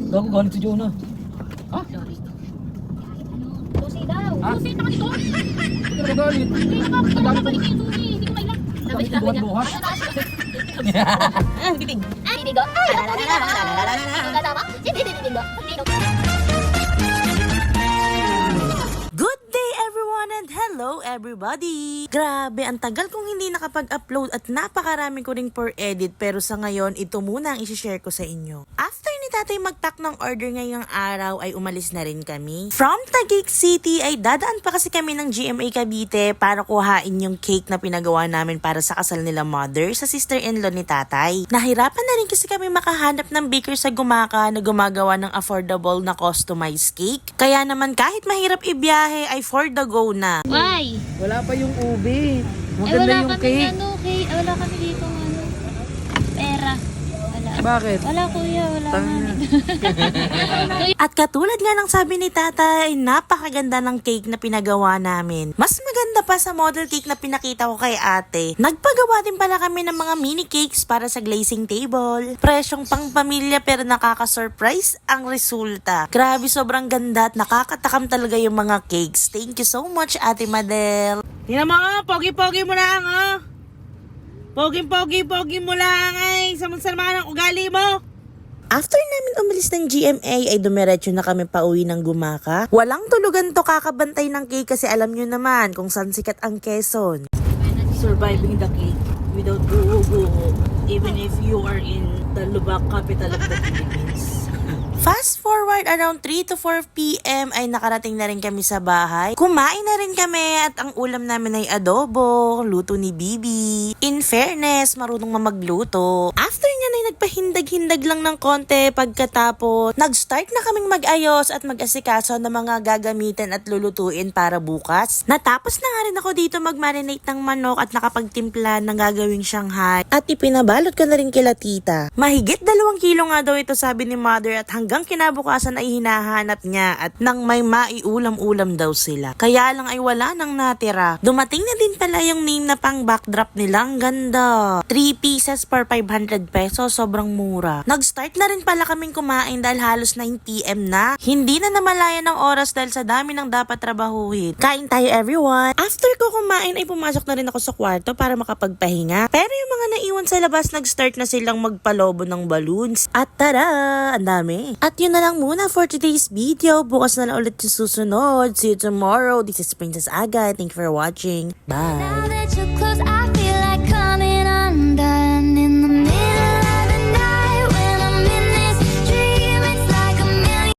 Gago, galit si Jonah. Ha? Susi daw. Ha? Susi, taka dito. Hindi ka galit. Hindi nakakabalik yung susi. Hindi ko mailang. Tapos buhat-buhat. Bibig. Bibig ko. Kasama? Bibig ko. Good day everyone and hello everybody! Grabe, ang tagal kong hindi nakapag-upload at napakarami ko ring for edit pero sa ngayon, ito muna ang isi-share ko sa inyo. After ni tatay mag-pack ng order ngayong araw ay umalis na rin kami. From Taguig City ay dadaan pa kasi kami ng GMA Cavite para kuhain yung cake na pinagawa namin para sa kasal nila mother sa sister-in-law ni tatay. Nahirapan na rin kasi kami makahanap ng baker sa Gumaka na gumagawa ng affordable na customized cake. Kaya naman kahit mahirap ibiyahe ay for the go na. Why? Wala pa yung ube. Ay, Maganda wala yung kami cake. wala kami dito pera. Wala. Bakit? Wala kuya, wala Tanga. At katulad nga ng sabi ni tatay, napakaganda ng cake na pinagawa namin. Mas maganda pa sa model cake na pinakita ko kay ate. Nagpagawa din pala kami ng mga mini cakes para sa glazing table. Presyong pang pamilya pero nakaka-surprise ang resulta. Grabe, sobrang ganda at nakakatakam talaga yung mga cakes. Thank you so much, Ate Madel. Tingnan mo, pogi-pogi mo lang, oh. Pogi mo lang ay sama-sama ng ugali mo. After namin umalis ng GMA ay dumiretso na kami pa uwi ng Gumaka. Walang tulugan to kakabantay ng cake kasi alam nyo naman kung saan sikat ang Quezon. Surviving the cake without buho-buho even if you are in the Lubak, capital of the Philippines. Fast forward around 3 to 4 p.m. ay nakarating na rin kami sa bahay. Kumain na rin kami at ang ulam namin ay adobo, luto ni Bibi. In fairness, marunong magluto. After niya ay nagpahindag-hindag lang ng konti pagkatapos, nag-start na kaming mag-ayos at mag-asikaso ng mga gagamitin at lulutuin para bukas. Natapos na nga rin ako dito mag-marinate ng manok at nakapagtimpla ng gagawing Shanghai. At ipinabalot ko na rin kila tita. Mahigit 2 kilo nga daw ito sabi ni mother at hanggang kinabukasan ay hinahanap niya at nang may maiulam-ulam daw sila. Kaya lang ay wala nang natira. Dumating na din pala yung name na pang backdrop nila. Ang ganda. 3 pieces for 500 pesos. Sobrang mura. Nag-start na rin pala kaming kumain dahil halos 9 p.m. na. Hindi na namalayan ng oras dahil sa dami ng dapat trabahuhin. Kain tayo everyone. After ko kumain ay pumasok na rin ako sa kwarto para makapagpahinga. Pero yung mga naiwan sa labas nag-start na silang magpalobo ng balloons. At tara! Ang dami. At yun na lang muna for today's video. Bukas na lang ulit yung susunod. See you tomorrow. This is Princess Aga. Thank you for watching. Bye! Now that you're close,